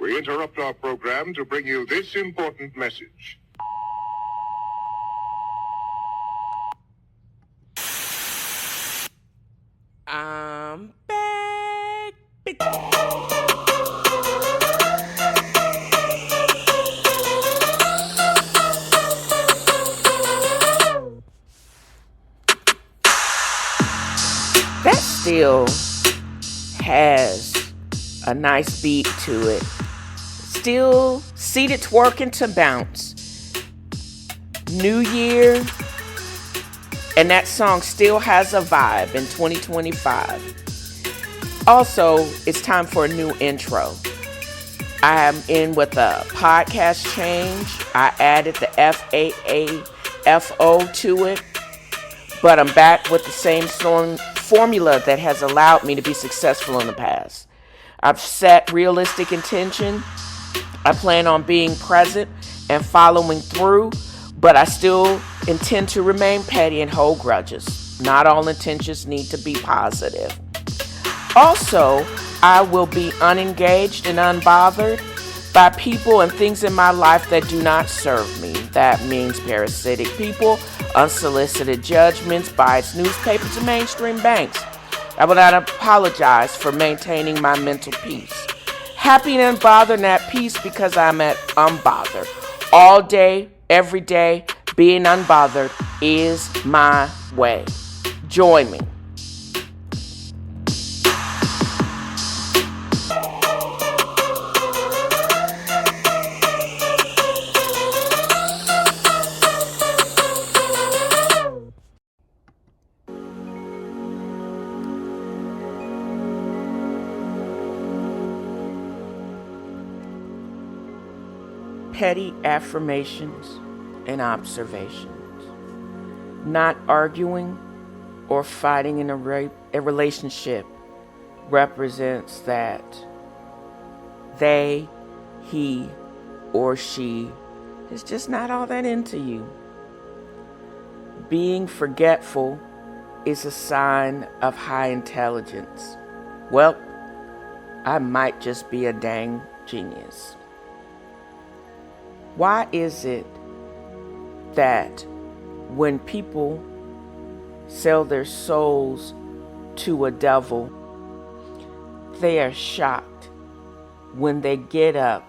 we interrupt our program to bring you this important message. I'm back. That still has a nice beat to it. Still seated twerking to bounce. New Year, and that song still has a vibe in 2025. Also, it's time for a new intro. I am in with a podcast change. I added the F.A.A.F.O to it, but I'm back with the same formula that has allowed me to be successful in the past. I've set realistic intention. I plan on being present and following through, but I still intend to remain petty and hold grudges. Not all intentions need to be positive. Also, I will be unengaged and unbothered by people and things in my life that do not serve me. That means parasitic people, unsolicited judgments, biased newspapers, and mainstream banks. I will not apologize for maintaining my mental peace. Happy and unbothered and at peace because I'm at unbothered. All day, every day, being unbothered is my way. Join me. Petty affirmations and observations. Not arguing or fighting in a relationship represents that they, he, or she is just not all that into you. Being forgetful is a sign of high intelligence. Well, I might just be a dang genius. Why is it that when people sell their souls to a devil, they are shocked when they get up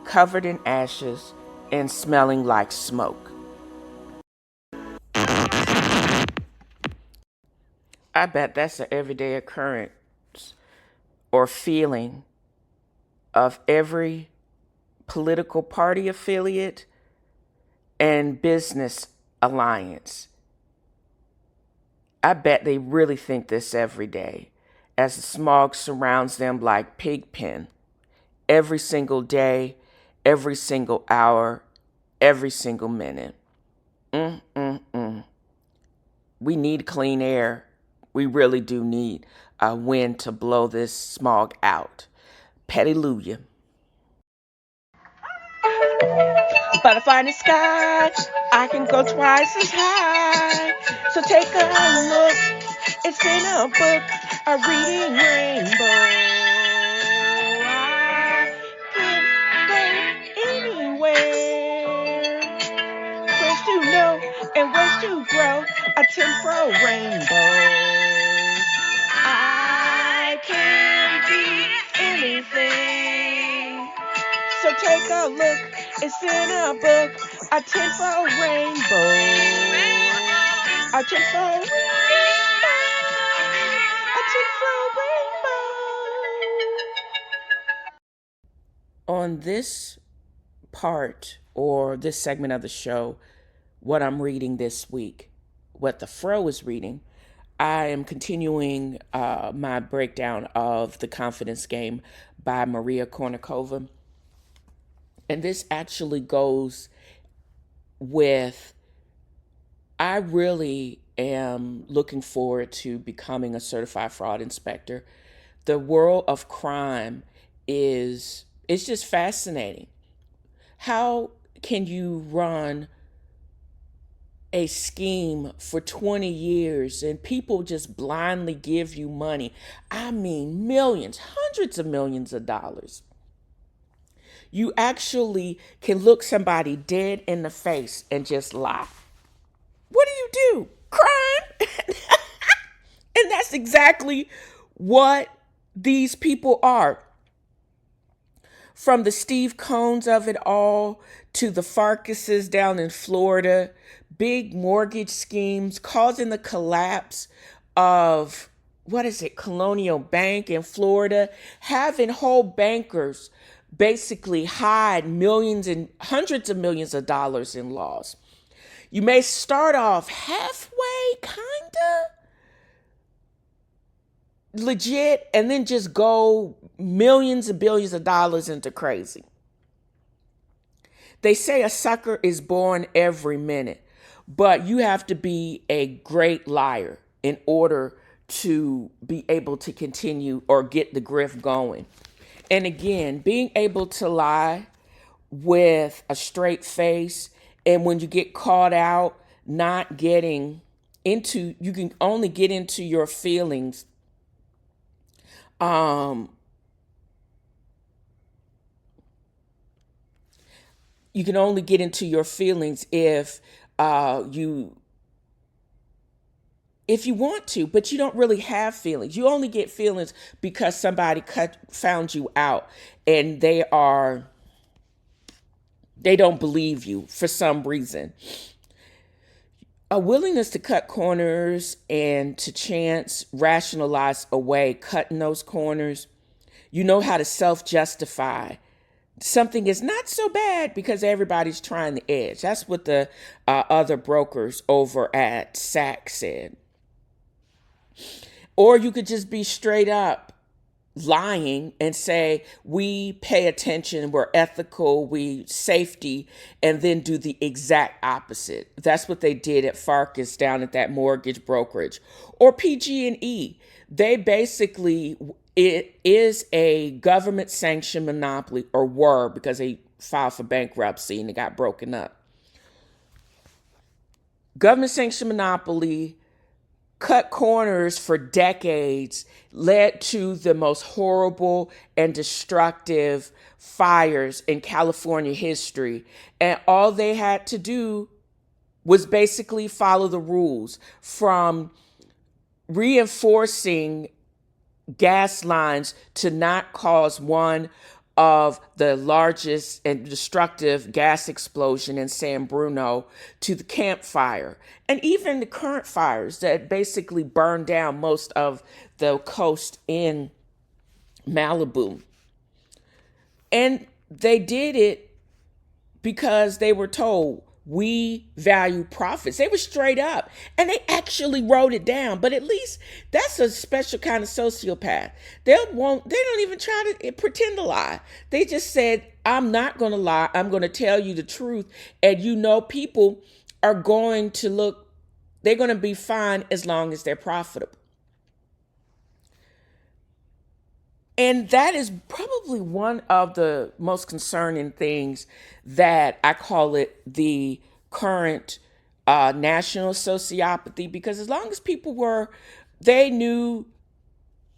covered in ashes and smelling like smoke? I bet that's an everyday occurrence or feeling of every political party affiliate and business alliance. I bet they really think this every day as the smog surrounds them like pig pen. Every single day, every single hour, every single minute. We need clean air. We really do need a wind to blow this smog out. Petty-luya. Butterfly in the sky, I can go twice as high. So take a look, it's in a book, a reading rainbow. I can go anywhere. Friends to know and ways to grow, a tinfoil rainbow. I can be anything. So take a look, it's in a book, a tinfoil rainbow. A tinfoil rainbow. A tinfoil rainbow. On this part or this segment of the show, what I'm reading this week, what the Fro is reading, I am continuing my breakdown of The Confidence Game by Maria Konnikova. And this actually goes with, I really am looking forward to becoming a certified fraud inspector. The world of crime it's just fascinating. How can you run a scheme for 20 years and people just blindly give you money? I mean, millions, hundreds of millions of dollars. You actually can look somebody dead in the face and just lie. What do? Crime. And that's exactly what these people are. From the Steve Cohns of it all to the Farkases down in Florida, big mortgage schemes causing the collapse of, Colonial Bank in Florida, having whole bankers basically hide millions and hundreds of millions of dollars in loss. You may start off halfway, kinda legit, and then just go millions and billions of dollars into crazy. They say a sucker is born every minute, but you have to be a great liar in order to be able to continue or get the grift going. And again, being able to lie with a straight face, and when you get caught out, not getting into, you can only get into your feelings you can only get into your feelings you if you want to, but you don't really have feelings. You only get feelings because somebody found you out, and they don't believe you for some reason. A willingness to cut corners and to chance rationalize away cutting those corners. You know how to self-justify. Something is not so bad because everybody's trying the edge. That's what the other brokers over at SAC said. Or you could just be straight up lying and say, we pay attention, we're ethical, we safety, and then do the exact opposite. That's what they did at Farkas down at that mortgage brokerage. Or PG&E. They basically, it is a government sanctioned monopoly, or were, because they filed for bankruptcy and it got broken up. Government sanctioned monopoly, cut corners for decades, led to the most horrible and destructive fires in California history. And all they had to do was basically follow the rules, from reinforcing gas lines to not cause one of the largest and destructive gas explosion in San Bruno, to the Camp Fire, and even the current fires that basically burned down most of the coast in Malibu. And they did it because they were told, we value profits. They were straight up, and they actually wrote it down. But at least that's a special kind of sociopath. They don't even try to pretend to lie. They just said, I'm not going to lie. I'm going to tell you the truth. And people are going to they're going to be fine as long as they're profitable. And that is probably one of the most concerning things that I call it the current national sociopathy, because as long as people they knew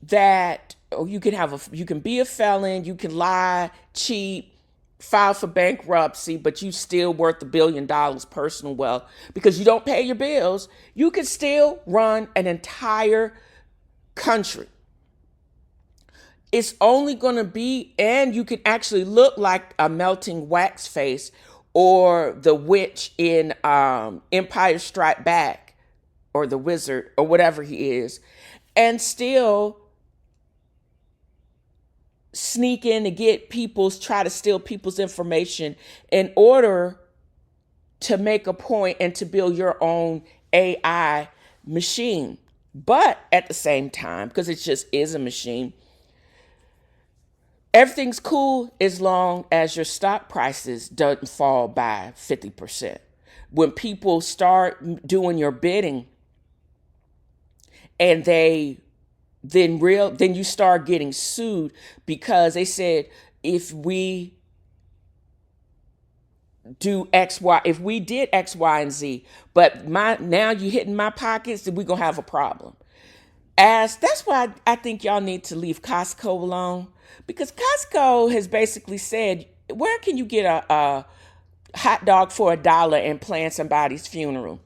that you can be a felon, you can lie, cheat, file for bankruptcy, but you still worth $1 billion personal wealth because you don't pay your bills, you can still run an entire country. It's only going to be, and you can actually look like a melting wax face or the witch in Empire Strike Back, or the wizard, or whatever he is, and still sneak in to try to steal people's information in order to make a point and to build your own AI machine. But at the same time, because it just is a machine, everything's cool as long as your stock prices don't fall by 50%. When people start doing your bidding, and then you start getting sued because they said, if we do X, Y, if we did X, Y, and Z, but now you hitting my pockets, then we're gonna have a problem. That's why I think y'all need to leave Costco alone, because Costco has basically said Where can you get a hot dog for $1 and plan somebody's funeral?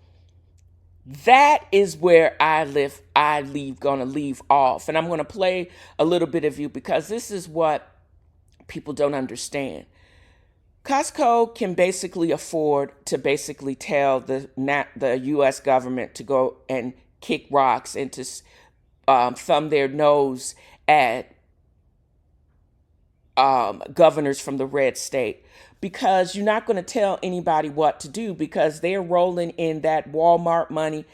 That is where gonna leave off. And I'm gonna play a little bit of you because this is what people don't understand. Costco can basically afford to basically tell the U.S. government to go and kick rocks and to thumb their nose at governors from the red state, because you're not going to tell anybody what to do because they're rolling in that Walmart money,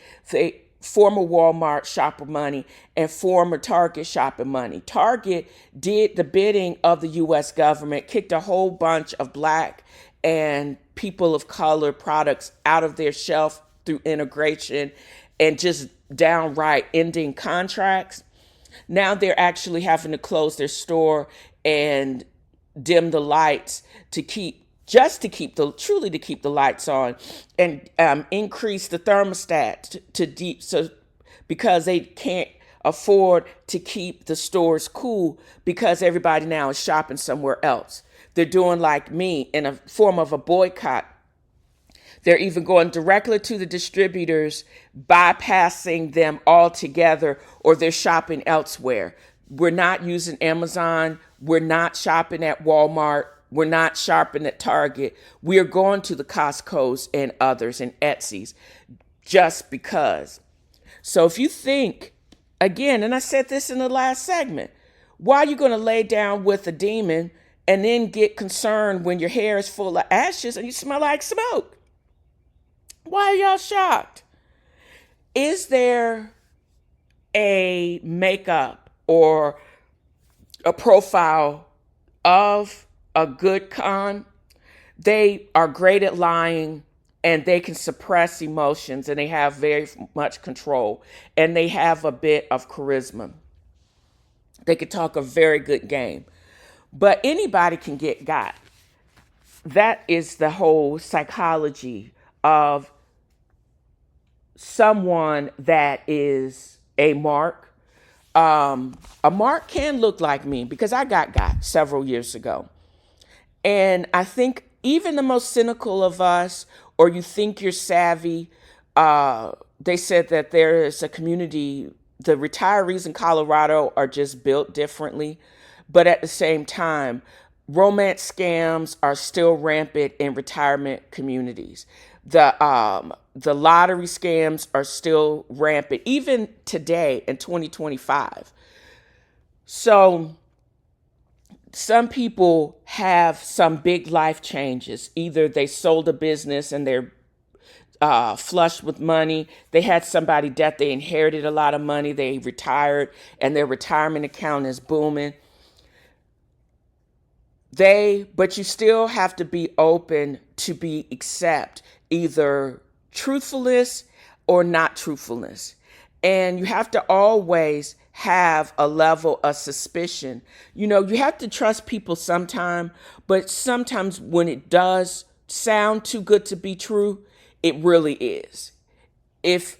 former Walmart shopper money and former Target shopper money. Target did the bidding of the U.S. government, kicked a whole bunch of Black and people of color products out of their shelf through integration and just downright ending contracts. Now they're actually having to close their store and dim the lights to keep the lights on, and increase the thermostat to deep, so because they can't afford to keep the stores cool because everybody now is shopping somewhere else. They're doing like me in a form of a boycott. They're even going directly to the distributors, bypassing them altogether, or they're shopping elsewhere. We're not using Amazon. We're not shopping at Walmart. We're not shopping at Target. We are going to the Costco's and others and Etsy's just because. So if you think, again, and I said this in the last segment, why are you going to lay down with a demon and then get concerned when your hair is full of ashes and you smell like smoke? Why are y'all shocked? Is there a makeup or a profile of a good con? They are great at lying and they can suppress emotions and they have very much control and they have a bit of charisma. They can talk a very good game, but anybody can get got. That is the whole psychology of someone that is a mark. A mark can look like me because I got several years ago. And I think even the most cynical of us, or you think you're savvy, they said that there is a community, the retirees in Colorado are just built differently. But at the same time, romance scams are still rampant in retirement communities. The lottery scams are still rampant, even today in 2025. So some people have some big life changes. Either they sold a business and they're flush with money. They had somebody dead. They inherited a lot of money. They retired and their retirement account is booming. But you still have to be open to be accept either truthfulness or not truthfulness. And you have to always have a level of suspicion. You know, you have to trust people sometime, but sometimes when it does sound too good to be true, it really is. If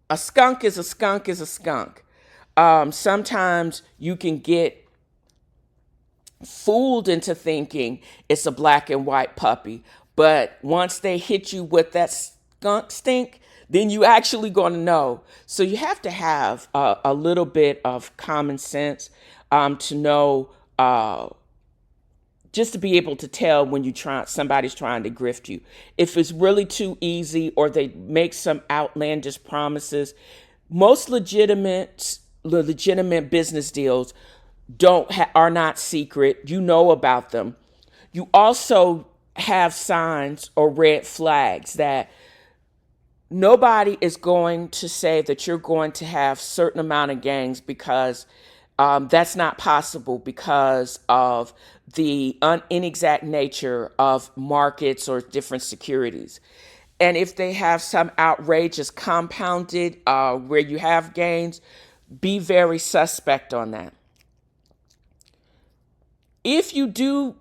a skunk is a skunk is a skunk, sometimes you can get fooled into thinking it's a black and white puppy. But once they hit you with that skunk stink, then you actually going to know. So you have to have a little bit of common sense to know, just to be able to tell when somebody's trying to grift you. If it's really too easy or they make some outlandish promises, most legitimate business deals are not secret. You know about them. You also have signs or red flags that nobody is going to say that you're going to have certain amount of gains, because that's not possible because of the inexact nature of markets or different securities. And if they have some outrageous compounded where you have gains, be very suspect on that. If you do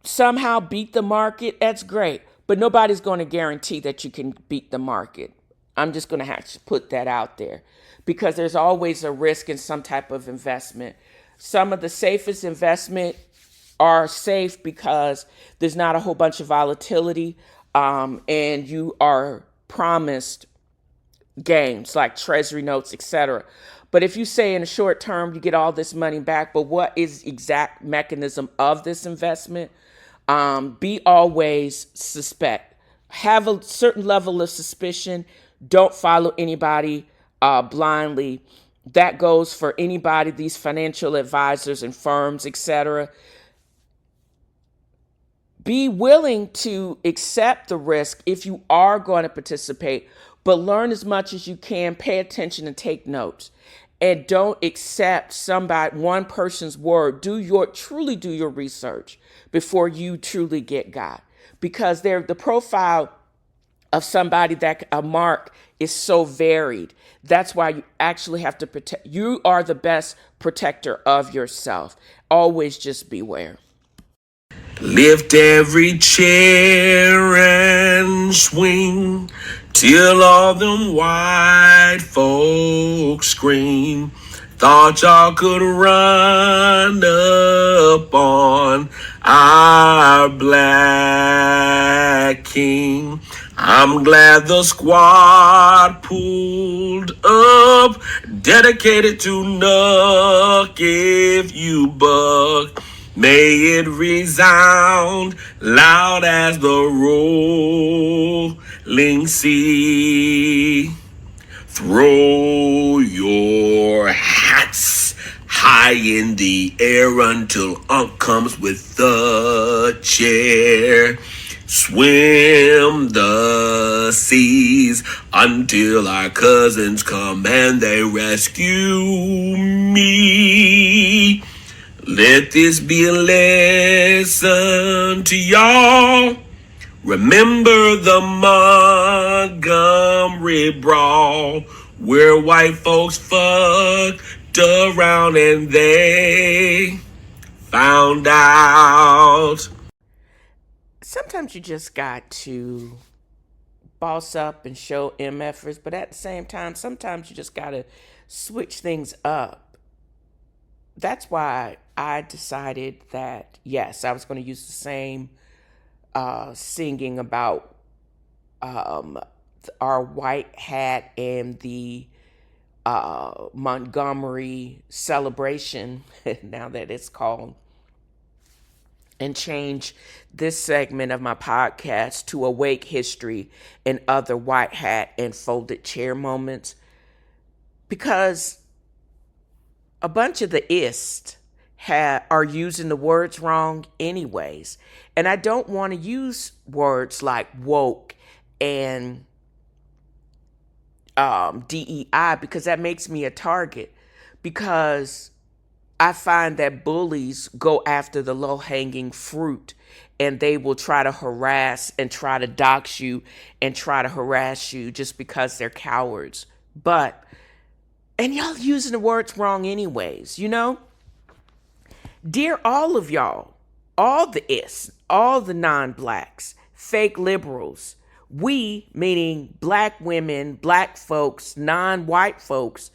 somehow beat the market, that's great. But nobody's going to guarantee that you can beat the market. I'm just going to have to put that out there because there's always a risk in some type of investment. Some of the safest investment are safe because there's not a whole bunch of volatility, and you are promised gains like treasury notes, etc. But if you say in the short term you get all this money back, but what is the exact mechanism of this investment? Be always suspect. Have a certain level of suspicion. Don't follow anybody blindly. That goes for anybody, these financial advisors and firms, etc. Be willing to accept the risk if you are going to participate, but learn as much as you can, pay attention and take notes. And don't accept one person's word. Truly do your research before you truly get got. Because the profile of somebody that a mark is so varied. That's why you actually have to protect. You are the best protector of yourself. Always just beware. Lift every chair and swing till all them white folks scream. Thought y'all could run up on our black king. I'm glad the squad pulled up, dedicated to Nuck if you buck. May it resound loud as the rolling sea. Throw your hats high in the air until Unc comes with the chair. Swim the seas until our cousins come and they rescue me. Let this be a lesson to y'all. Remember the Montgomery Brawl, where white folks fucked around and they found out. Sometimes you just got to boss up and show MFers, but at the same time, sometimes you just got to switch things up. That's why I decided that, yes, I was going to use the same singing about our white hat and the Montgomery celebration, now that it's called, and change this segment of my podcast to Awake History and Other White Hat and Folded Chair Moments, because a bunch of the ist are using the words wrong anyways. And I don't want to use words like woke and DEI because that makes me a target. Because I find that bullies go after the low-hanging fruit and they will try to harass and try to dox you and try to harass you just because they're cowards. And y'all using the words wrong anyways, you know? Dear all of y'all, all the ists, all the non-blacks, fake liberals, we, meaning black women, black folks, non-white folks,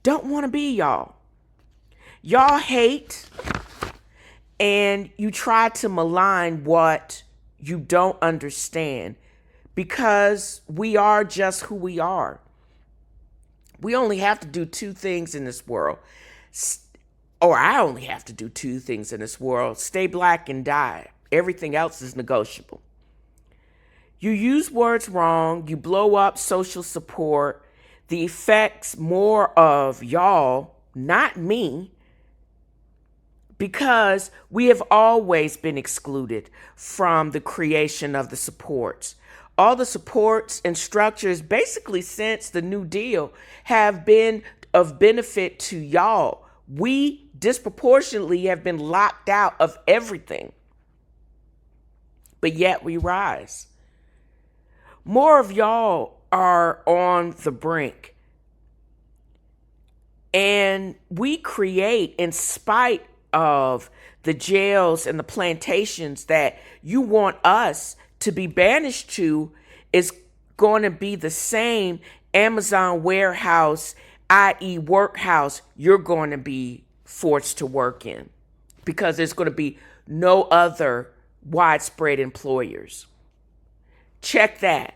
don't want to be y'all. Y'all hate and you try to malign what you don't understand because we are just who we are. We only have to do two things in this world. Or I only have to do two things in this world. Stay black and die. Everything else is negotiable. You use words wrong. You blow up social support. The effects more of y'all, not me. Because we have always been excluded from the creation of the supports. All the supports and structures, basically since the New Deal, have been of benefit to y'all. We disproportionately have been locked out of everything. But yet we rise. More of y'all are on the brink. And we create, in spite of the jails and the plantations that you want us to be banished to, is going to be the same Amazon warehouse, i.e. workhouse, you're going to be forced to work in. Because there's going to be no other widespread employers. Check that.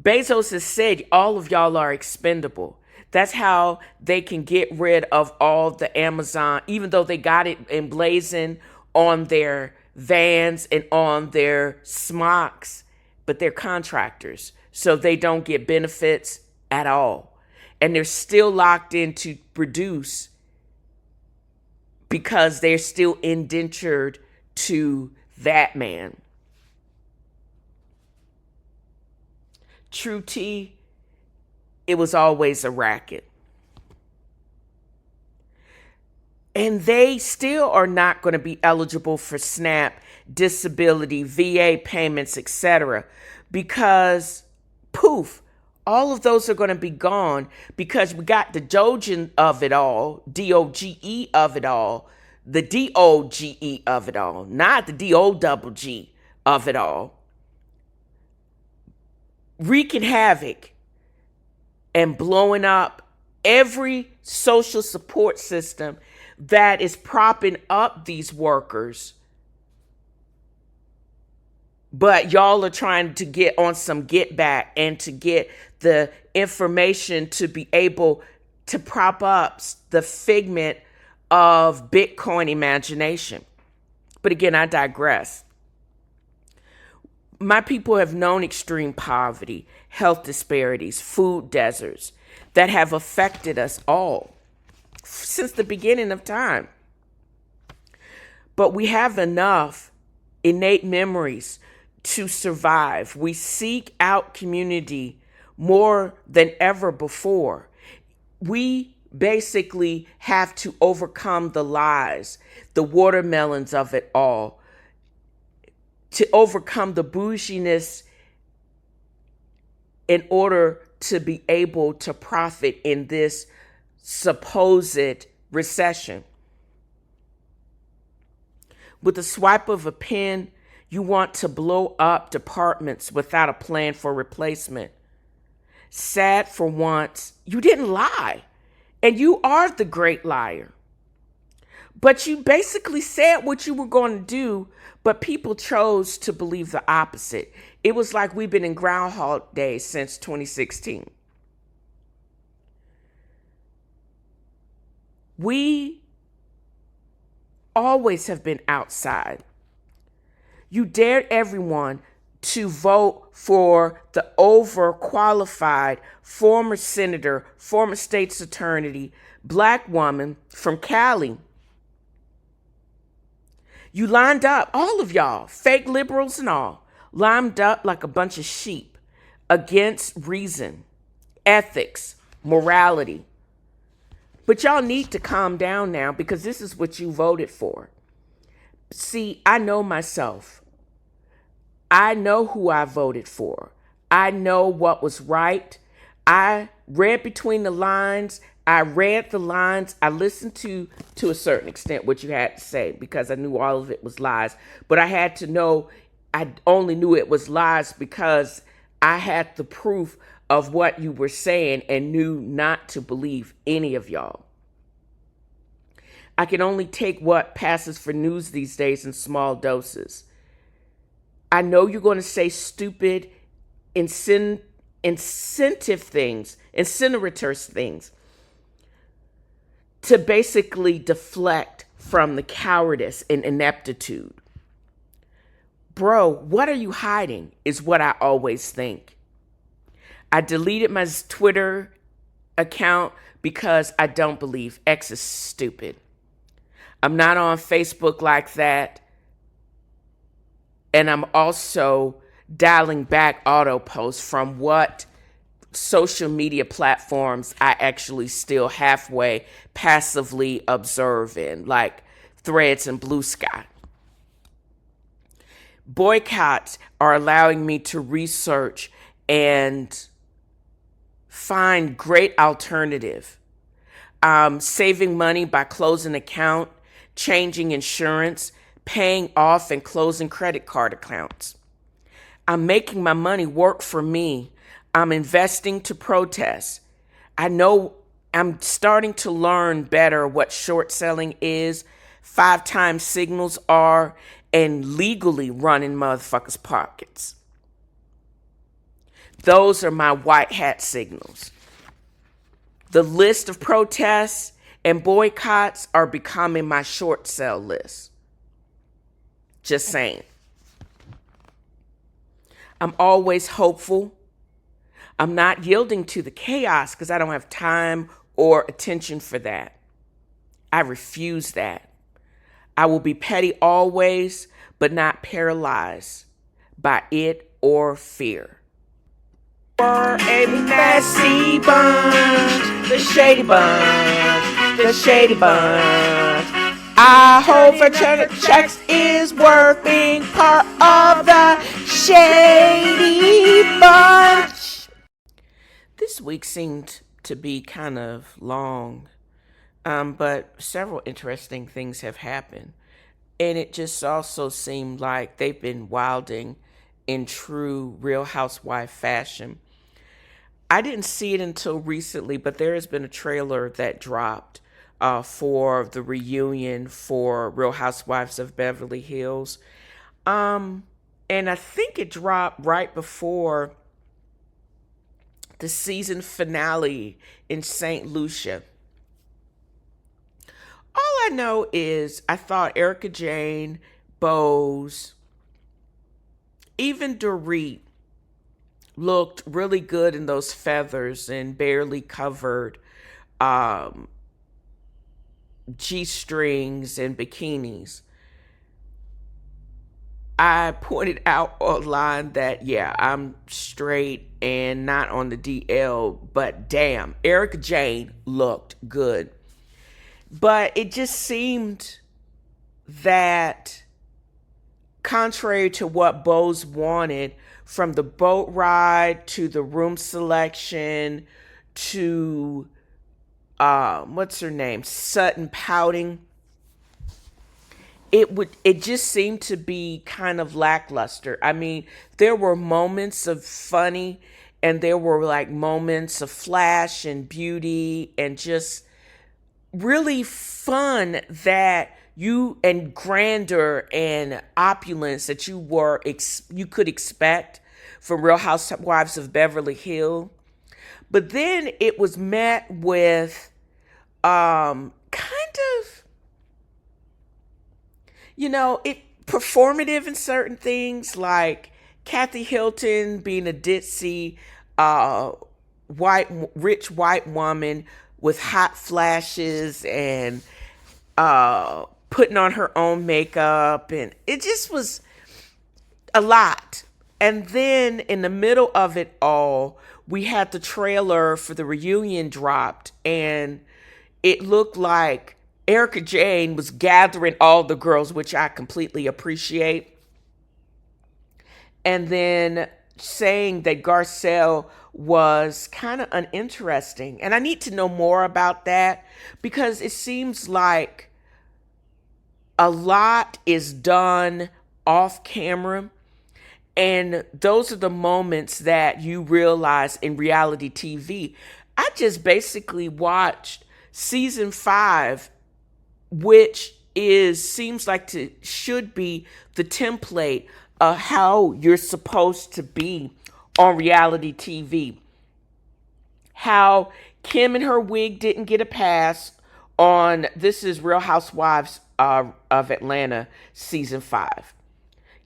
Bezos has said all of y'all are expendable. That's how they can get rid of all the Amazon, even though they got it emblazoned on their vans and on their smocks, but they're contractors, so they don't get benefits at all. And they're still locked in to produce because they're still indentured to that man. True T, it was always a racket. And they still are not going to be eligible for SNAP, disability, VA payments, etc. because, poof, all of those are going to be gone because we got the Dogen of it all, DOGE of it all, the DOGE of it all, not the DOGG of it all, wreaking havoc and blowing up every social support system that is propping up these workers. But y'all are trying to get on some get back and to get the information to be able to prop up the figment of Bitcoin imagination. But again, I digress. My people have known extreme poverty, health disparities, food deserts that have affected us all since the beginning of time. But we have enough innate memories to survive. We seek out community more than ever before. We basically have to overcome the lies, the watermelons of it all, to overcome the bouginess in order to be able to profit in this supposed recession. With a swipe of a pen, you want to blow up departments without a plan for replacement. Sad for once, you didn't lie, and you are the great liar. But you basically said what you were going to do, but people chose to believe the opposite. It was like we've been in Groundhog Day since 2016. We always have been outside. You dared everyone to vote for the overqualified former senator, former state's attorney, black woman from Cali. You lined up, all of y'all, fake liberals and all, lined up like a bunch of sheep against reason, ethics, morality. But y'all need to calm down now because this is what you voted for. See, I know myself. I know who I voted for. I know what was right. I read between the lines. I read the lines. I listened to a certain extent what you had to say because I knew all of it was lies. But I had to know, I only knew it was lies because I had the proof of what you were saying and knew not to believe any of y'all. I can only take what passes for news these days in small doses. I know you're going to say stupid, incentive things, incinerators things, to basically deflect from the cowardice and ineptitude. Bro, what are you hiding is what I always think. I deleted my Twitter account because I don't believe X is stupid. I'm not on Facebook like that. And I'm also dialing back auto posts from what social media platforms I actually still halfway passively observe in, like Threads and Blue Sky. Boycotts are allowing me to research and find great alternative. Saving money by closing account, changing insurance, paying off and closing credit card accounts. I'm making my money work for me. I'm investing to protest. I know I'm starting to learn better what short selling is, 5 times signals are, and legally running motherfuckers' pockets. Those are my white hat signals. The list of protests and boycotts are becoming my short sale list. Just saying. I'm always hopeful. I'm not yielding to the chaos because I don't have time or attention for that. I refuse that. I will be petty always, but not paralyzed by it or fear. We're a messy bunch, the shady bunch, the shady bunch. I hope for checks is worth being part of the shady bunch. This week seemed to be kind of long, but several interesting things have happened. And it just also seemed like they've been wilding in true Real Housewife fashion. I didn't see it until recently, but there has been a trailer that dropped for the reunion for Real Housewives of Beverly Hills. And I think it dropped right before the season finale in St. Lucia. All I know is I thought Erica Jane, Bose, even Dorit looked really good in those feathers and barely covered G-strings and bikinis. I pointed out online that, yeah, I'm straight and not on the DL, but damn, Erica Jane looked good. But it just seemed that, contrary to what Bose wanted, from the boat ride to the room selection to what's her name, Sutton pouting, it just seemed to be kind of lackluster. I mean, there were moments of funny and there were like moments of flash and beauty and just really fun that you, and grandeur and opulence that you could expect from Real Housewives of Beverly Hills. But then it was met with kind of, performative in certain things, like Kathy Hilton being a ditzy rich white woman with hot flashes and putting on her own makeup, and it just was a lot. And then in the middle of it all, we had the trailer for the reunion dropped, and it looked like Erica Jane was gathering all the girls, which I completely appreciate, and then saying that Garcelle was kind of uninteresting. And I need to know more about that because it seems like a lot is done off camera. And those are the moments that you realize in reality TV. I just basically watched season 5, which seems like should be the template of how you're supposed to be on reality TV. How Kim and her wig didn't get a pass on This is Real Housewives of Atlanta season 5.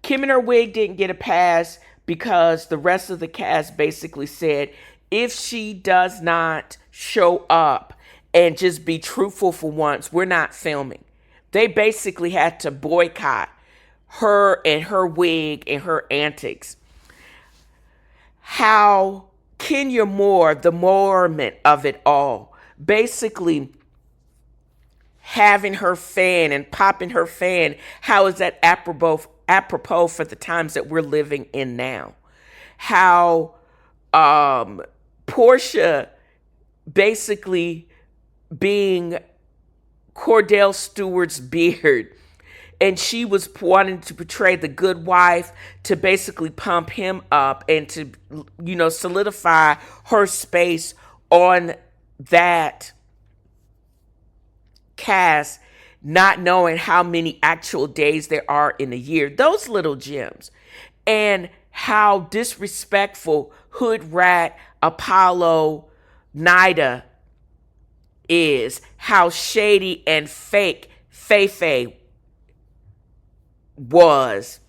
Kim and her wig didn't get a pass because the rest of the cast basically said, if she does not show up and just be truthful for once, we're not filming. They basically had to boycott her and her wig and her antics. How Kenya Moore, the Moorman of it all, basically having her fan and popping her fan, how is that apropos for the times that we're living in now? How Portia basically being Cordell Stewart's beard, and she was wanting to portray the good wife to basically pump him up and to, solidify her space on that cast. not knowing how many actual days there are in a year. Those little gems. And how disrespectful Hood Rat Apollo Nida is. How shady and fake F.A.A.F.O was.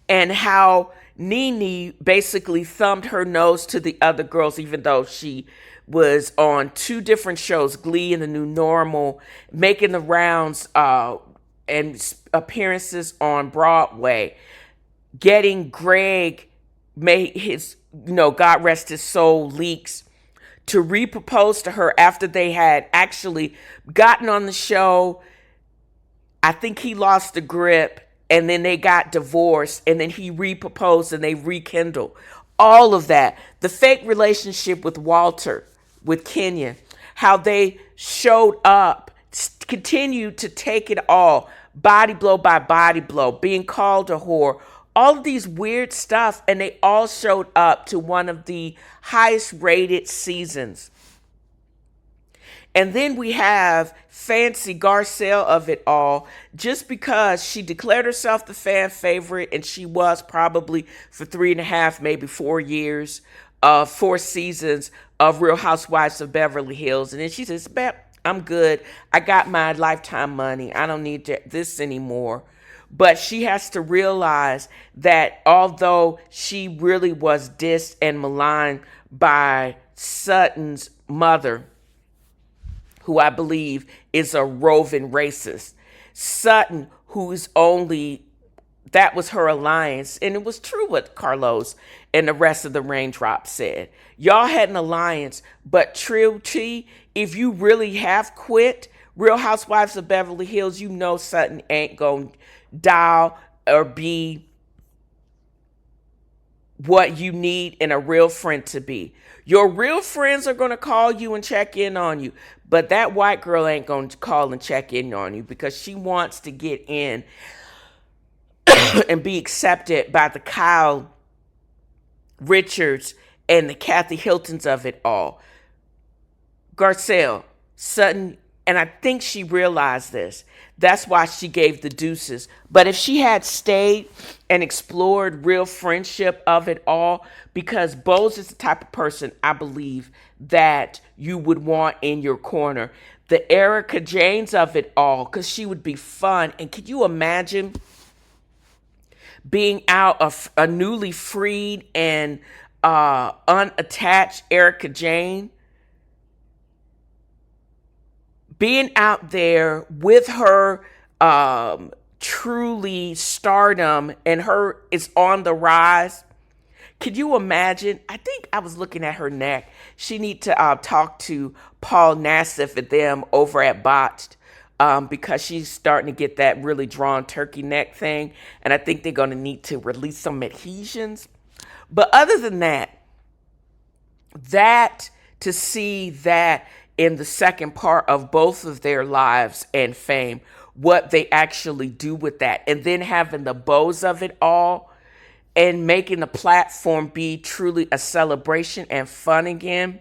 And how Nene basically thumbed her nose to the other girls, even though she was on 2 different shows, Glee and The New Normal, making the rounds and appearances on Broadway, getting Greg made his, God rest his soul, leaks to repropose to her after they had actually gotten on the show. I think he lost the grip, and then they got divorced, and then he reproposed and they rekindled. All of that. The fake relationship with Walter, with Kenya, how they showed up, continued to take it all, body blow by body blow, being called a whore, all of these weird stuff, and they all showed up to one of the highest rated seasons. And then we have Fancy Garcelle of it all, just because she declared herself the fan favorite, and she was probably for 3.5, maybe 4 years, 4 seasons of Real Housewives of Beverly Hills. And then she says, I'm good. I got my lifetime money. I don't need this anymore. But she has to realize that although she really was dissed and maligned by Sutton's mother, who I believe is a roving racist, Sutton, that was her alliance. And it was true what Carlos and the rest of the Raindrops said. Y'all had an alliance, but Trilltree, if you really have quit Real Housewives of Beverly Hills, Sutton ain't gonna dial or be what you need in a real friend to be. Your real friends are going to call you and check in on you, but that white girl ain't going to call and check in on you because she wants to get in and be accepted by the Kyle Richards and the Kathy Hiltons of it all. Garcelle, Sutton, and I think she realized this. That's why she gave the deuces. But if she had stayed and explored real friendship of it all, because Bose is the type of person I believe that you would want in your corner. The Erica Janes of it all, because she would be fun. And could you imagine being out of a newly freed and unattached Erica Jane? Being out there with her truly stardom, and her is on the rise. Could you imagine? I think I was looking at her neck. She need to talk to Paul Nassif and them over at Botched because she's starting to get that really drawn turkey neck thing. And I think they're going to need to release some adhesions. But other than that, to see that in the second part of both of their lives and fame, what they actually do with that, and then having the bows of it all and making the platform be truly a celebration and fun again.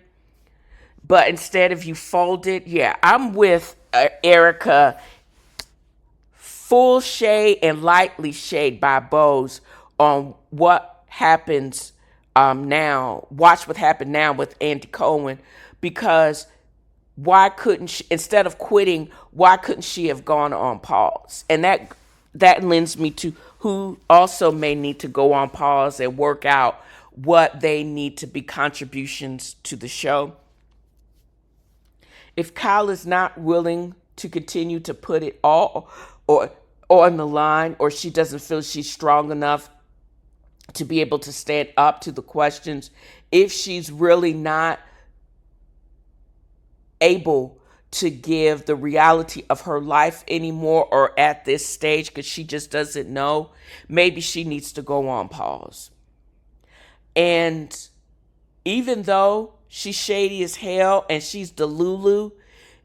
But instead of you fold it, I'm with Erica, full shade and lightly shade by Bose on what happens now. Watch what happened now with Andy Cohen, because why couldn't she, instead of quitting, why couldn't she have gone on pause? And that lends me to who also may need to go on pause and work out what they need to be contributions to the show. If Kyle is not willing to continue to put it all or on the line, or she doesn't feel she's strong enough to be able to stand up to the questions, if she's really not able to give the reality of her life anymore, or at this stage because she just doesn't know, maybe she needs to go on pause. And even though she's shady as hell and she's Delulu,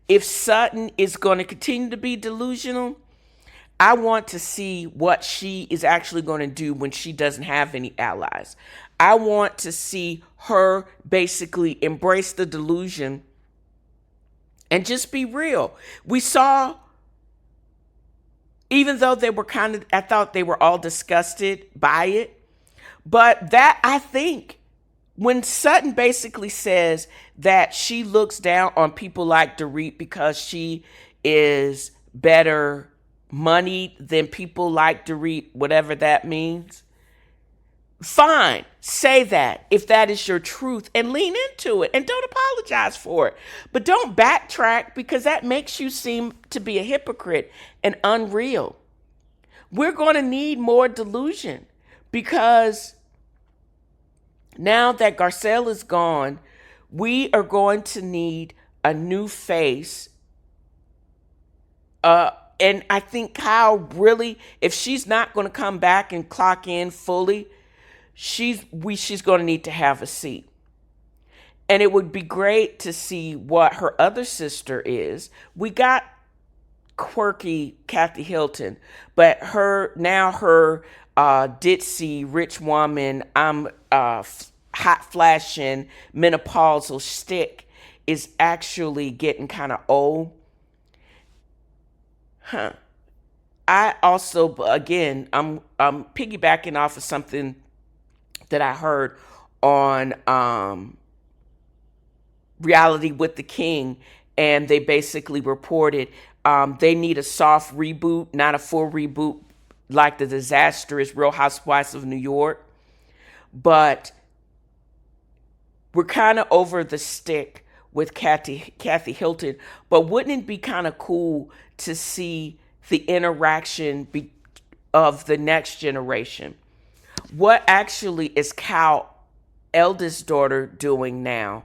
if Sutton is going to continue to be delusional, I want to see what she is actually going to do when she doesn't have any allies. I want to see her basically embrace the delusion And just be real. We saw, even though they were I thought they were all disgusted by it. But that, I think, when Sutton basically says that she looks down on people like Dorit because she is better moneyed than people like Dorit, whatever that means, fine, say that if that is your truth and lean into it and don't apologize for it. But don't backtrack, because that makes you seem to be a hypocrite and unreal. We're going to need more delusion, because now that Garcelle is gone, we are going to need a new face. And I think Kyle really, if she's not going to come back and clock in fully, she's going to need to have a seat. And it would be great to see what her other sister is. We got quirky Kathy Hilton, but her ditzy rich woman, I'm hot flashing menopausal shtick is actually getting kind of old. I also, again, I'm piggybacking off of something that I heard on Reality with the King, and they basically reported they need a soft reboot, not a full reboot like the disastrous Real Housewives of New York. But we're kind of over the stick with Kathy Hilton. But wouldn't it be kind of cool to see the interaction of the next generation? What actually is Kyle's eldest daughter doing now?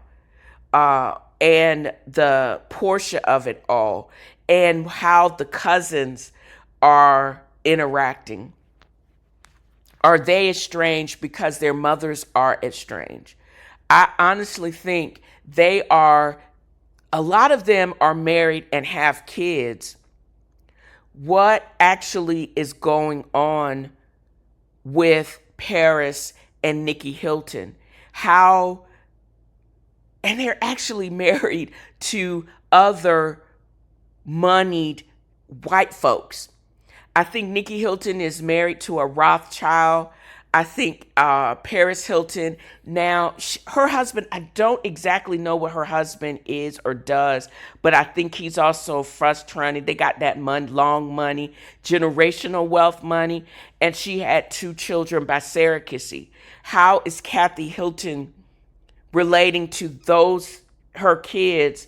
And the Portia of it all, and how the cousins are interacting. Are they estranged because their mothers are estranged? I honestly think a lot of them are married and have kids. What actually is going on with Paris and Nikki Hilton? And they're actually married to other moneyed white folks. I think Nikki Hilton is married to a Rothschild. I think Paris Hilton, now, her husband, I don't exactly know what her husband is or does, but I think he's also frustrated. They got that long money, generational wealth money, and she had 2 children by surrogacy. How is Kathy Hilton relating to her kids,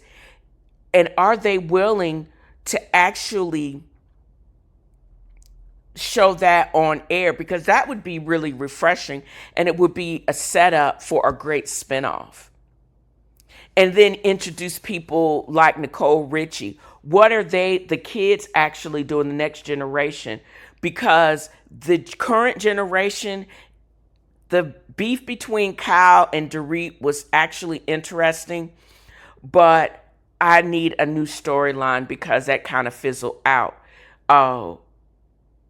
and are they willing to actually show that on air? Because that would be really refreshing, and it would be a setup for a great spinoff. And then introduce people like Nicole Richie. What are the kids actually doing, the next generation? Because the current generation, the beef between Kyle and Dorit was actually interesting, but I need a new storyline because that kind of fizzled out.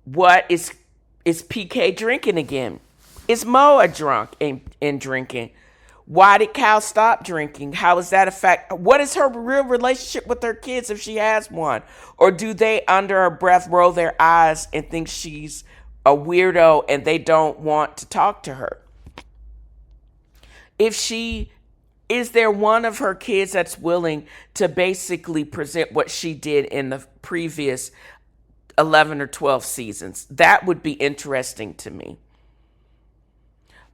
What is PK drinking again? Is Mo a drunk and drinking? Why did Kyle stop drinking? How does that affect? What is her real relationship with her kids, if she has one? Or do they, under her breath, roll their eyes and think she's a weirdo and they don't want to talk to her? Is there one of her kids that's willing to basically present what she did in the previous 11 or 12 seasons? That would be interesting to me.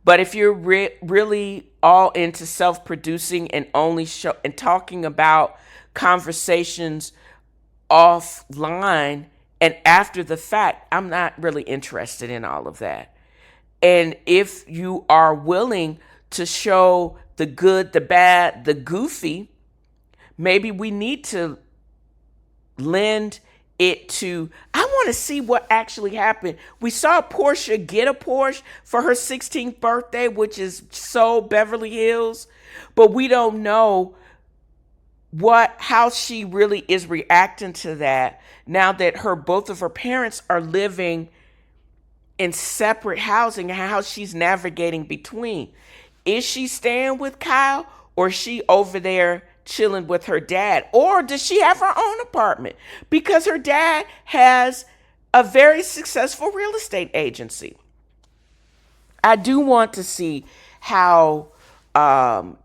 But if you're really all into self-producing and only and talking about conversations offline and after the fact, I'm not really interested in all of that. And if you are willing to show the good, the bad, the goofy, maybe we need to lend it to, I want to see what actually happened. We saw Portia get a Porsche for her 16th birthday, which is so Beverly Hills, but we don't know how she really is reacting to that now that both of her parents are living in separate housing, and how she's navigating between. Is she staying with Kyle, or is she over there chilling with her dad? Or does she have her own apartment? Because her dad has a very successful real estate agency. I do want to see how the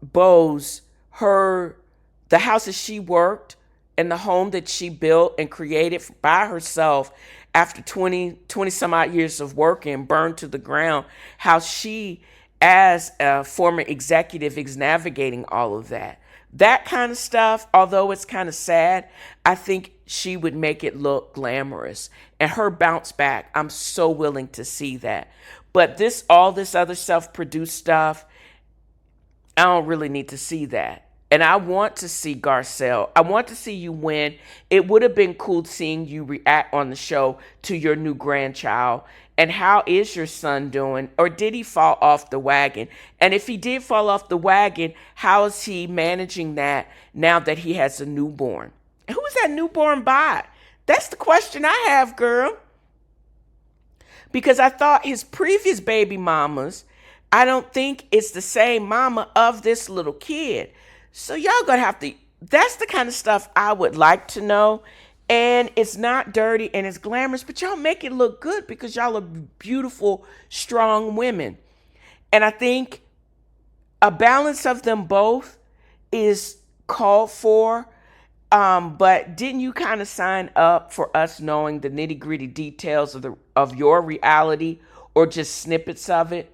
house that she worked and the home that she built and created by herself after 20 some odd years of working burned to the ground, how she, as a former executive, is navigating all of that. That kind of stuff, although it's kind of sad, I think she would make it look glamorous. And her bounce back, I'm so willing to see that. But all this other self-produced stuff, I don't really need to see that. And I want to see Garcelle. I want to see you win. It would have been cool seeing you react on the show to your new grandchild. And how is your son doing? Or did he fall off the wagon? And if he did fall off the wagon, how is he managing that now that he has a newborn? And who is that newborn by? That's the question I have, girl. Because I thought his previous baby mamas, I don't think it's the same mama of this little kid. So y'all gonna have to, that's the kind of stuff I would like to know. And it's not dirty and it's glamorous, but y'all make it look good because y'all are beautiful, strong women. And I think a balance of them both is called for. But didn't you kind of sign up for us knowing the nitty-gritty details of your reality or just snippets of it?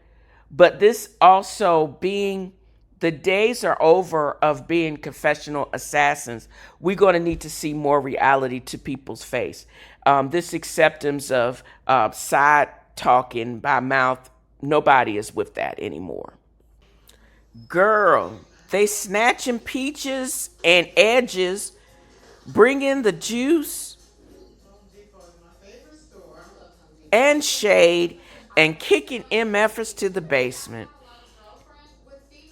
But this also being, the days are over of being confessional assassins. We're going to need to see more reality to people's face. This acceptance of side talking by mouth, nobody is with that anymore. Girl, they snatching peaches and edges, bringing the juice and shade, and kicking MFers to the basement.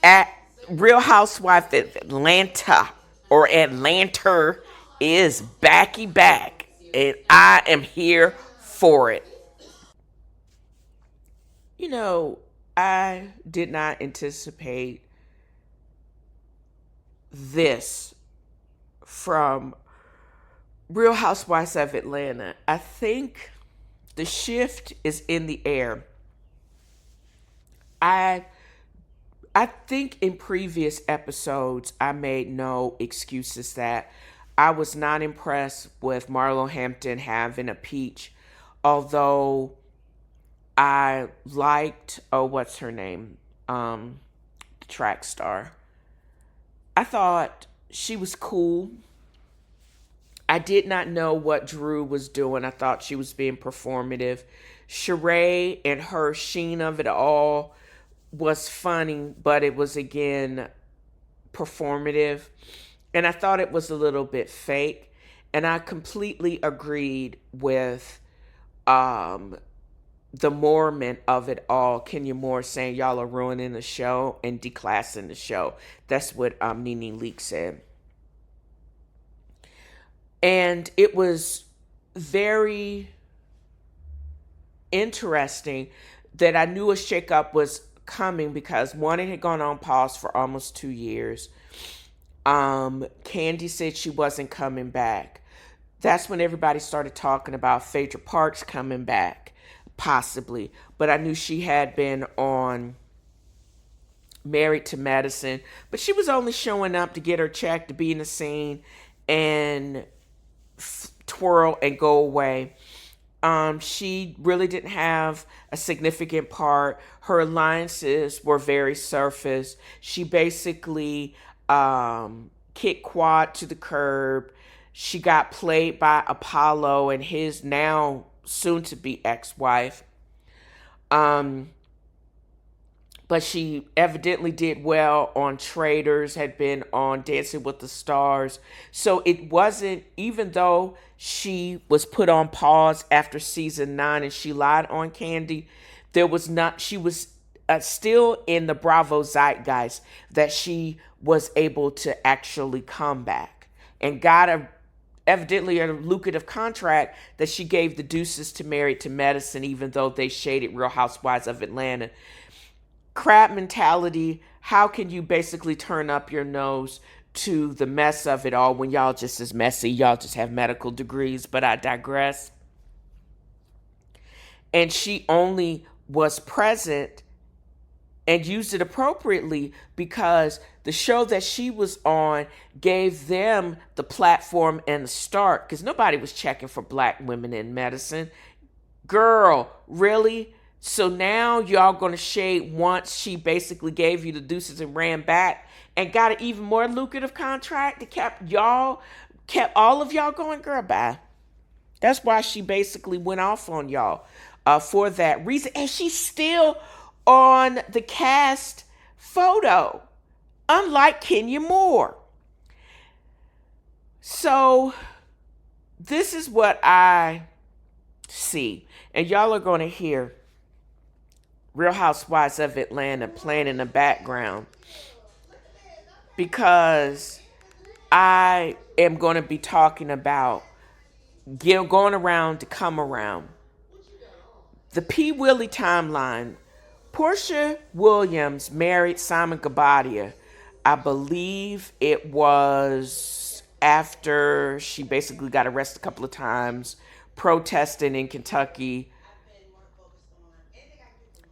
At Real Housewife of Atlanta, or Atlanta, is back, and I am here for it. You know, I did not anticipate this from Real Housewives of Atlanta. I think the shift is in the air. I think in previous episodes, I made no excuses that I was not impressed with Marlo Hampton having a peach, although I liked, what's her name? The track star. I thought she was cool. I did not know what Drew was doing. I thought she was being performative. Sheree and her sheen of it all was funny, but it was, again, performative. And I thought it was a little bit fake. And I completely agreed with the Moorman of it all, Kenya Moore, saying y'all are ruining the show and declassing the show. That's what Nene Leakes said. And it was very interesting that I knew a shakeup was coming because one, it had gone on pause for almost 2 years. Candy said she wasn't coming back. That's when everybody started talking about Phaedra Parks coming back, possibly. But I knew she had been on Married to Medicine, but she was only showing up to get her check, to be in the scene and twirl and go away. She really didn't have a significant part. Her alliances were very surface. She basically kicked Quad to the curb. She got played by Apollo and his now soon-to-be ex-wife. But she evidently did well on Traders, had been on Dancing with the Stars. So it wasn't, even though she was put on pause after season 9 and she lied on Candy, she was still in the Bravo zeitgeist that she was able to actually come back and got evidently a lucrative contract that she gave the deuces to Married to Medicine, even though they shaded Real Housewives of Atlanta. Crab mentality. How can you basically turn up your nose to the mess of it all when y'all just as messy. Y'all just have medical degrees, but I digress. And she only was present and used it appropriately because the show that she was on gave them the platform and the start, because nobody was checking for black women in medicine. Girl, really? So now y'all gonna shade once she basically gave you the deuces and ran back and got an even more lucrative contract that kept all of y'all going? Girl, bye. That's why she basically went off on y'all for that reason. And she's still on the cast photo, unlike Kenya Moore. So this is what I see. And y'all are going to hear Real Housewives of Atlanta playing in the background, because I am going to be talking about going around to come around. The P. Willie timeline. Portia Williams married Simon Gabadia. I believe it was after she basically got arrested a couple of times protesting in Kentucky,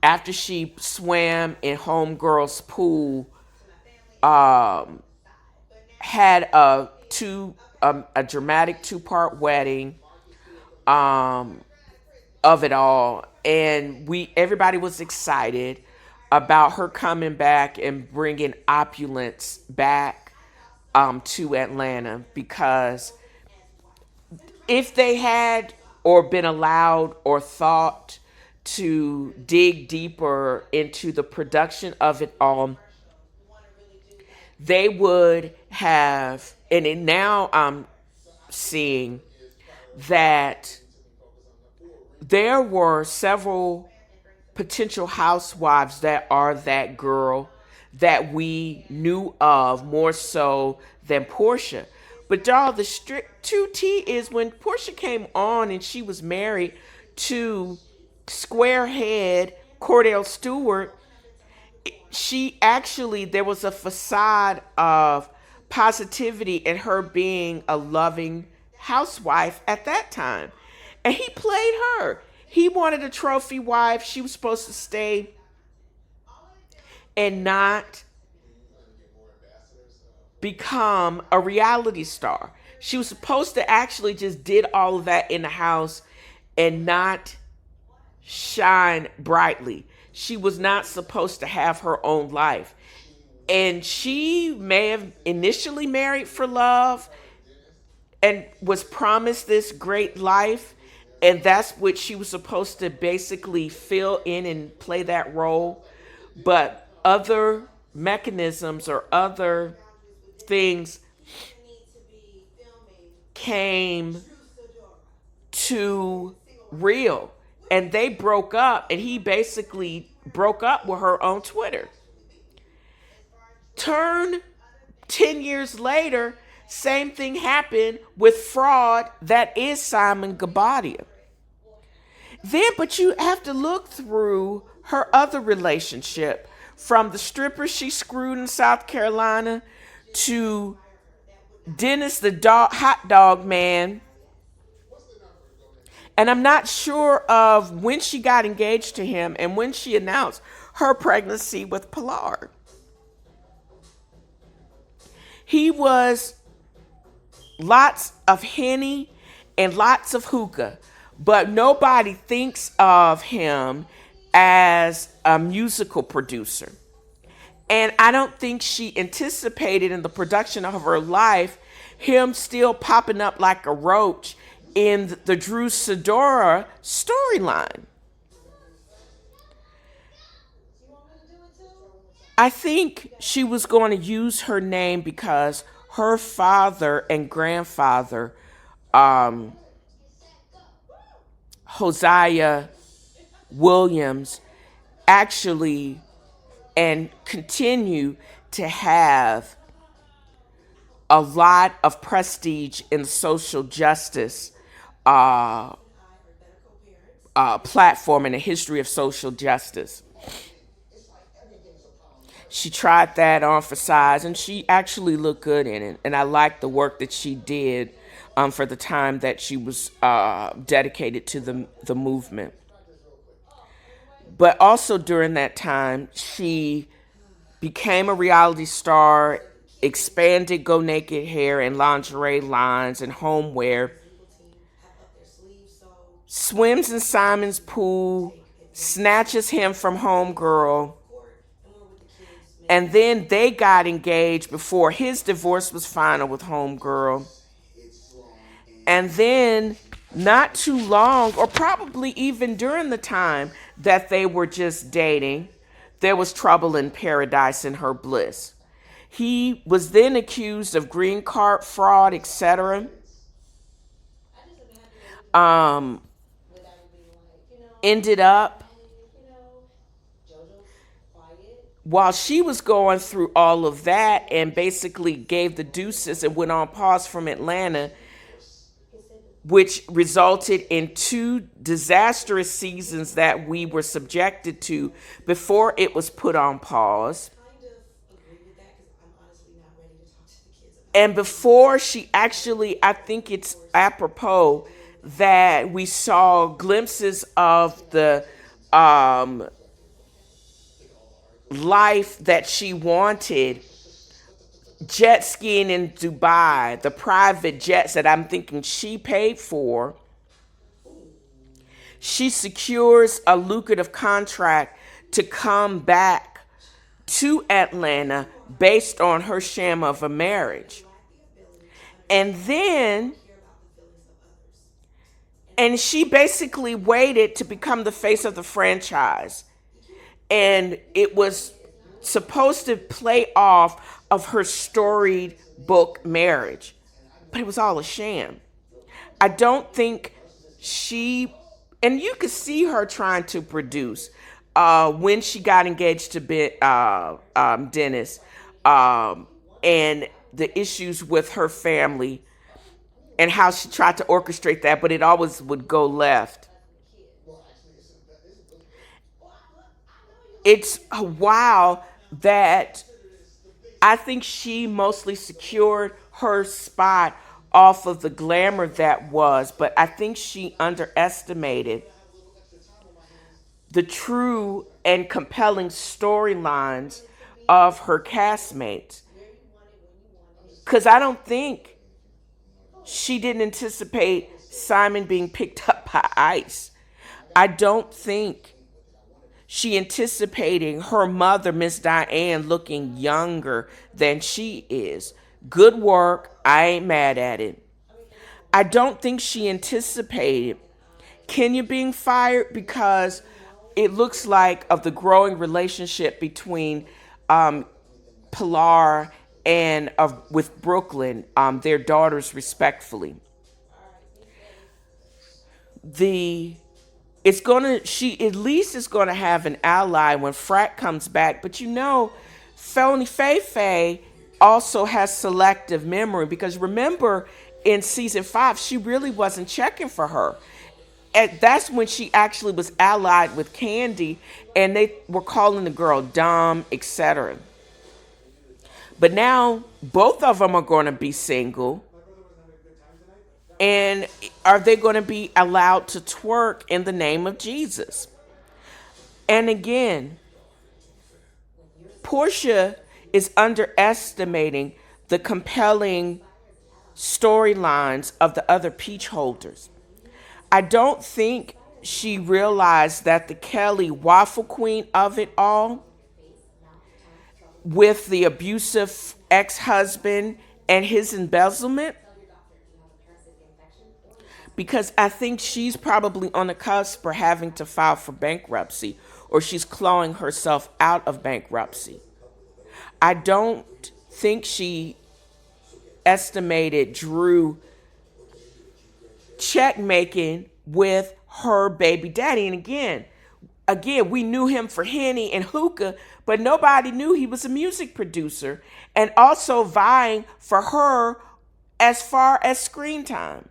after she swam in homegirl's pool, had a dramatic 2-part wedding of it all, and everybody was excited about her coming back and bringing opulence back to Atlanta, because if they had or been allowed or thought to dig deeper into the production of it all, they would have, and now I'm seeing that there were several potential housewives that are that girl that we knew of more so than Portia. But y'all, the strict 2T is when Portia came on and she was married to squarehead Cordell Stewart, there was a facade of positivity in her being a loving housewife at that time. And he played her. He wanted a trophy wife. She was supposed to stay and not become a reality star. She was supposed to actually just did all of that in the house and not shine brightly. She was not supposed to have her own life. And she may have initially married for love and was promised this great life. And that's what she was supposed to basically fill in and play that role. But other mechanisms or other things came to real. And they broke up, and he basically broke up with her on Twitter. Turn 10 years later, same thing happened with fraud that is Simon Gabadia. Then, but you have to look through her other relationship, from the stripper she screwed in South Carolina to Dennis the hot dog man. And I'm not sure of when she got engaged to him and when she announced her pregnancy with Pilar. He was lots of Henny and lots of hookah, but nobody thinks of him as a musical producer. And I don't think she anticipated in the production of her life him still popping up like a roach in the Drew Sidora storyline. I think she was going to use her name because her father and grandfather, Hosea Williams, actually and continue to have a lot of prestige in social justice platform in the history of social justice. She tried that on for size, and she actually looked good in it. And I liked the work that she did for the time that she was dedicated to the movement. But also during that time, she became a reality star, expanded Go Naked hair and lingerie lines and homeware, swims in Simon's pool, snatches him from Homegirl, and then they got engaged before his divorce was final with Homegirl. And then, not too long, or probably even during the time that they were just dating, there was trouble in paradise in her bliss. He was then accused of green card fraud, etc. Um, Ended up, while she was going through all of that and basically gave the deuces and went on pause from Atlanta, which resulted in 2 disastrous seasons that we were subjected to before it was put on pause. And before she actually, I think it's apropos that we saw glimpses of the life that she wanted, jet skiing in Dubai, the private jets that I'm thinking she paid for. She secures a lucrative contract to come back to Atlanta based on her sham of a marriage. And she basically waited to become the face of the franchise. And it was supposed to play off of her storied book marriage, but it was all a sham. I don't think she, and you could see her trying to produce when she got engaged to Dennis, and the issues with her family and how she tried to orchestrate that, but it always would go left. It's a while that I think she mostly secured her spot off of the glamour that was, but I think she underestimated the true and compelling storylines of her castmates. Because I don't think she didn't anticipate Simon being picked up by ICE. I don't think she anticipating her mother, Miss Diane, looking younger than she is. Good work. I ain't mad at it. I don't think she anticipated Kenya being fired because it looks like of the growing relationship between Pilar and with Brooklyn, their daughters respectfully. She at least is gonna have an ally when Frat comes back, but felony F.A.A.F.O also has selective memory, because remember in season 5 she really wasn't checking for her. And that's when she actually was allied with Candy, and they were calling the girl dumb, etc. But now both of them are going to be single. And are they going to be allowed to twerk in the name of Jesus? And again, Portia is underestimating the compelling storylines of the other peach holders. I don't think she realized that the Kelly waffle queen of it all, with the abusive ex-husband and his embezzlement, because I think she's probably on the cusp for having to file for bankruptcy, or she's clawing herself out of bankruptcy. I don't think she estimated Drew check making with her baby daddy. And again, we knew him for Henny and hookah, but nobody knew he was a music producer and also vying for her as far as screen time.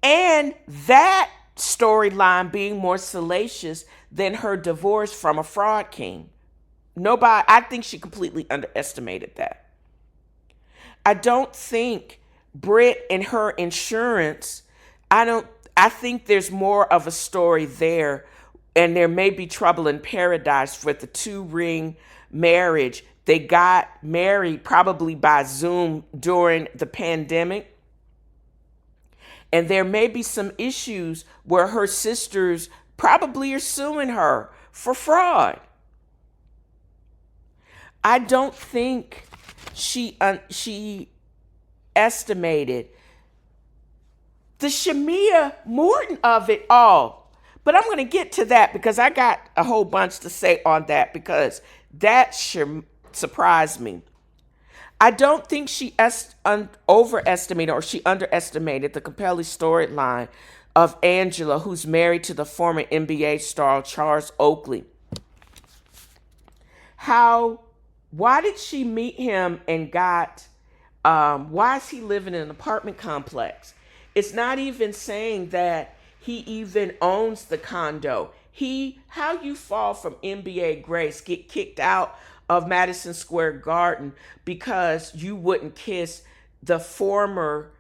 And that storyline being more salacious than her divorce from a fraud king. I think she completely underestimated that. I don't think Britt and her insurance, I think there's more of a story there, and there may be trouble in paradise with the 2-ring marriage. They got married probably by Zoom during the pandemic. And there may be some issues where her sisters probably are suing her for fraud. I don't think she estimated the Shamia Morton of it all. But I'm going to get to that because I got a whole bunch to say on that, because that surprised me. I don't think she overestimated or she underestimated the compelling storyline of Angela, who's married to the former NBA star Charles Oakley. Why did she meet him and why is he living in an apartment complex? It's not even saying that he even owns the condo. How you fall from NBA grace, get kicked out of Madison Square Garden because you wouldn't kiss the former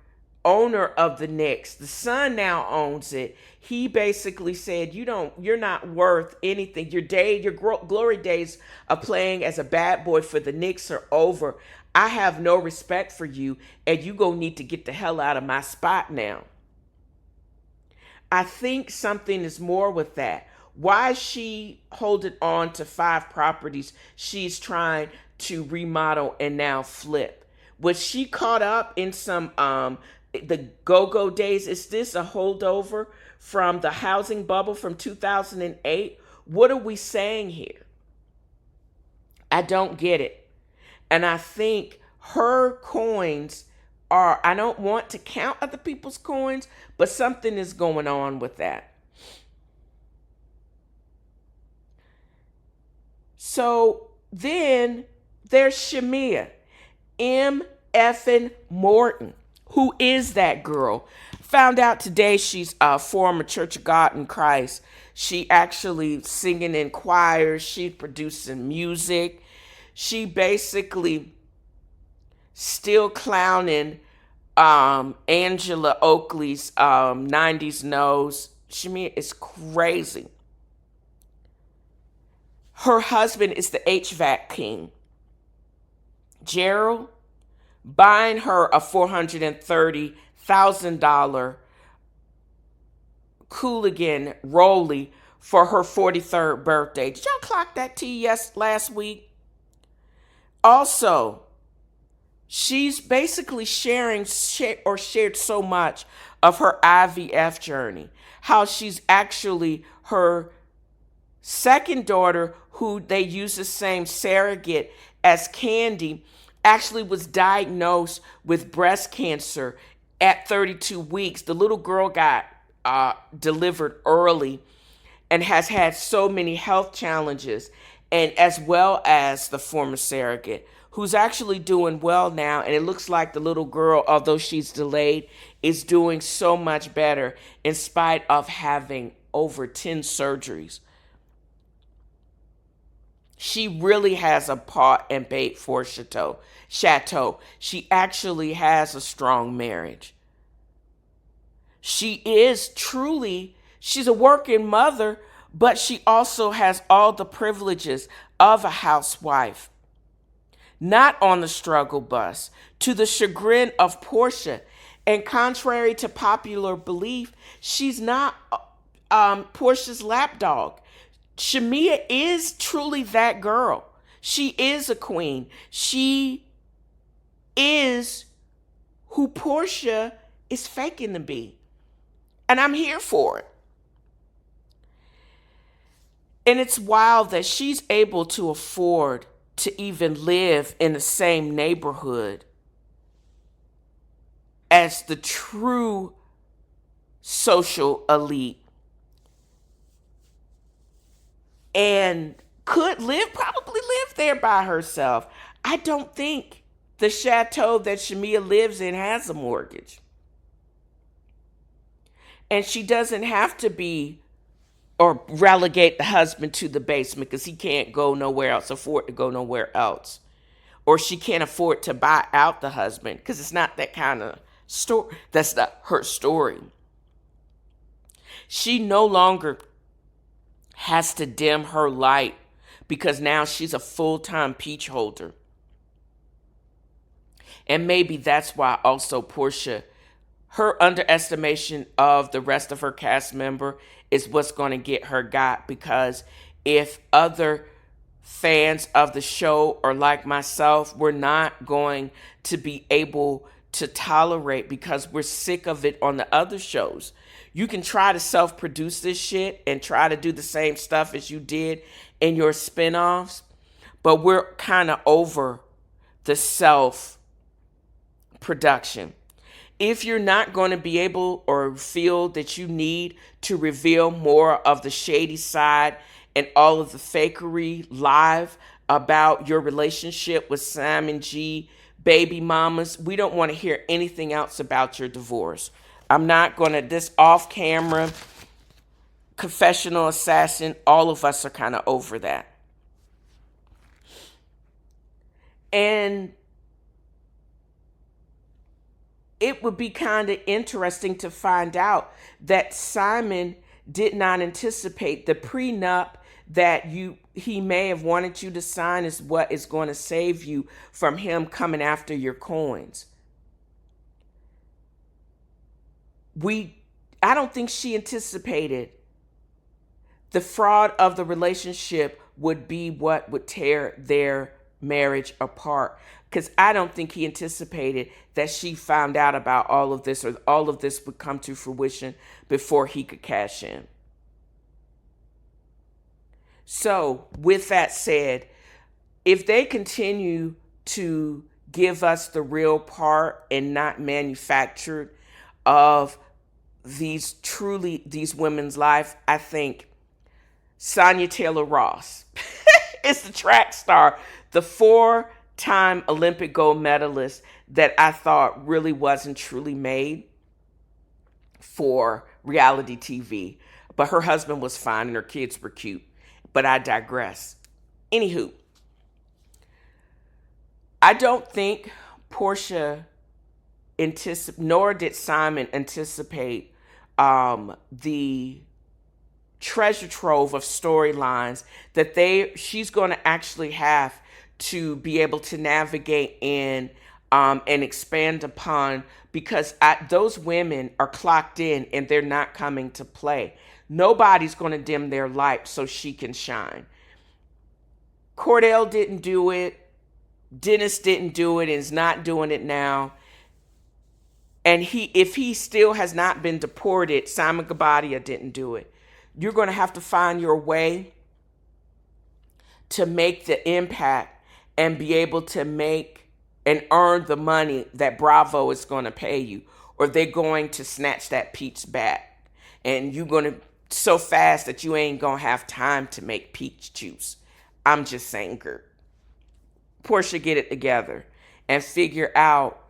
owner of the Knicks. The son now owns it. He basically said, you're not worth anything. Your glory days of playing as a bad boy for the Knicks are over. I have no respect for you, and you gonna need to get the hell out of my spot now. I think something is more with that. Why is she holding on to 5 properties she's trying to remodel and now flip? Was she caught up in some the go-go days? Is this a holdover from the housing bubble from 2008? What are we saying here? I don't get it. And I think her coins I don't want to count other people's coins, but something is going on with that. So then there's Shamia, M. effing Morton. Who is that girl? Found out today she's a former Church of God in Christ. She actually singing in choirs. She's producing music. She basically still clowning Angela Oakley's 90s nose. Shamia is crazy. Her husband is the HVAC king. Gerald, buying her a $430,000 Cooligan Rolly for her 43rd birthday. Did y'all clock that tea last week? Also, she's basically shared so much of her IVF journey. How she's actually her second daughter, who they use the same surrogate as Candy, actually was diagnosed with breast cancer at 32 weeks. The little girl got delivered early and has had so many health challenges, and as well as the former surrogate, who's actually doing well now. And it looks like the little girl, although she's delayed, is doing so much better in spite of having over 10 surgeries. She really has a part and bait for Chateau. She actually has a strong marriage. She's a working mother, but she also has all the privileges of a housewife. Not on the struggle bus, to the chagrin of Portia. And contrary to popular belief, she's not Portia's lapdog. Shamia is truly that girl. She is a queen. She is who Portia is faking to be. And I'm here for it. And it's wild that she's able to afford to even live in the same neighborhood as the true social elite. And probably live there by herself. I don't think the chateau that Shamia lives in has a mortgage. And she doesn't have to be or relegate the husband to the basement because he can't go nowhere else, afford to go nowhere else. Or she can't afford to buy out the husband because it's not that kind of story. That's not her story. She no longer has to dim her light because now she's a full-time peach holder. And maybe that's why also Portia, her underestimation of the rest of her cast member is what's going to get her got, because if other fans of the show are like myself, we're not going to be able to tolerate, because we're sick of it on the other shows. You can try to self-produce this shit and try to do the same stuff as you did in your spinoffs, but we're kind of over the self-production. If you're not going to be able or feel that you need to reveal more of the shady side and all of the fakery live about your relationship with Simon G, baby mamas, we don't want to hear anything else about your divorce. I'm not going to, this off-camera confessional assassin, all of us are kind of over that. And it would be kind of interesting to find out that Simon did not anticipate the prenup that he may have wanted you to sign is what is going to save you from him coming after your coins. I don't think she anticipated the fraud of the relationship would be what would tear their marriage apart. Because I don't think he anticipated that she found out about all of this, or all of this would come to fruition before he could cash in. So, with that said, if they continue to give us the real part and not manufactured of these women's life, I think Sonya Taylor Ross is the track star, the 4-time Olympic gold medalist that I thought really wasn't truly made for reality TV. But her husband was fine and her kids were cute. But I digress. Anywho, I don't think Portia nor did Simon anticipate the treasure trove of storylines that she's going to actually have to be able to navigate in and expand upon, because those women are clocked in and they're not coming to play. Nobody's going to dim their light so she can shine. Cordell didn't do it. Dennis didn't do it and is not doing it now. And if he still has not been deported, Simon Gabadia didn't do it. You're going to have to find your way to make the impact and be able to make and earn the money that Bravo is going to pay you, or they're going to snatch that peach back. And you're going to so fast that you ain't going to have time to make peach juice. I'm just saying, girl. Portia, get it together and figure out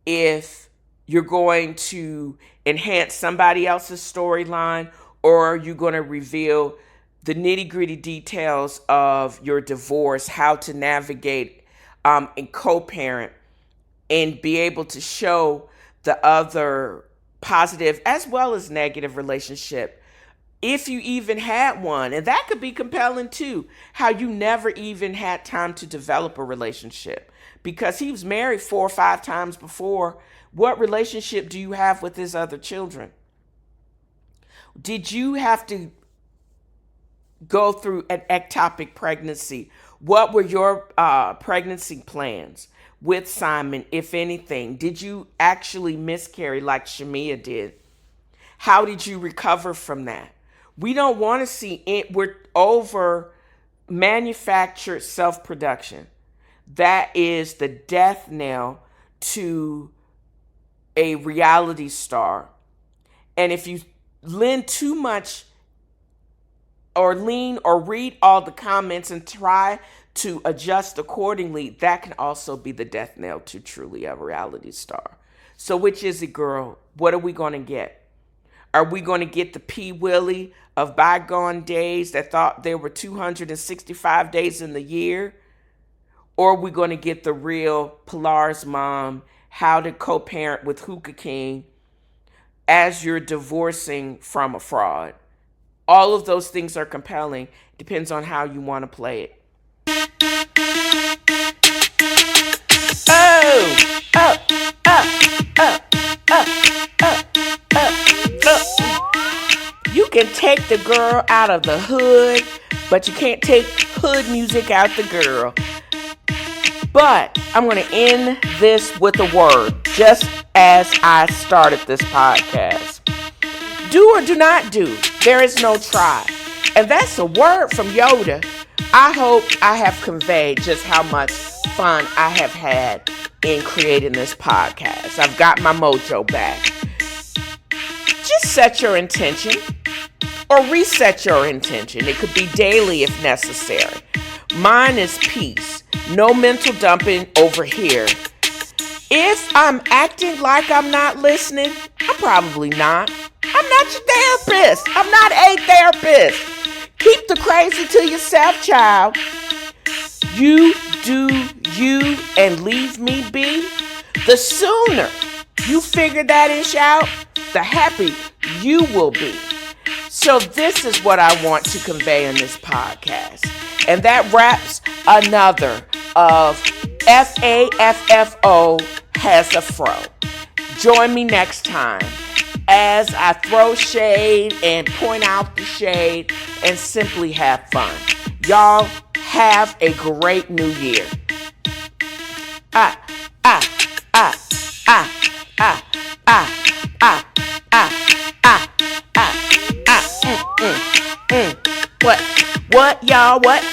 if you're going to enhance somebody else's storyline, or are you going to reveal the nitty-gritty details of your divorce, how to navigate and co-parent, and be able to show the other positive as well as negative relationship, if you even had one. And that could be compelling too, how you never even had time to develop a relationship, because he was married 4 or 5 times before. What relationship do you have with his other children? Did you have to go through an ectopic pregnancy? What were your pregnancy plans with Simon, if anything? Did you actually miscarry like Shamia did? How did you recover from that? We don't want to see it. We're over manufactured self-production. That is the death knell to a reality star. And if you lean too much or read all the comments and try to adjust accordingly, that can also be the death knell to truly a reality star. So which is it, girl? What are we going to get? Are we going to get the P. Willie of bygone days that thought there were 265 days in the year? Or are we going to get the real Pilar's mom, how to co-parent with Hookah King as you're divorcing from a fraud? All of those things are compelling. Depends on how you want to play it. Oh, up, up, up, up, up, up. You can take the girl out of the hood, but you can't take hood music out the girl. But I'm going to end this with a word, just as I started this podcast. Do or do not do. There is no try. And that's a word from Yoda. I hope I have conveyed just how much fun I have had in creating this podcast. I've got my mojo back. Just set your intention or reset your intention. It could be daily if necessary. Mine is peace. No mental dumping over here. If I'm acting like I'm not listening, I'm probably not. I'm not your therapist. I'm not a therapist. Keep the crazy to yourself, child. You do you and leave me be. The sooner you figure that ish out, the happy you will be. So this is what I want to convey in this podcast. And that wraps another of F.A.A.F.O has a fro. Join me next time as I throw shade and point out the shade and simply have fun. Y'all have a great new year. What, y'all? What?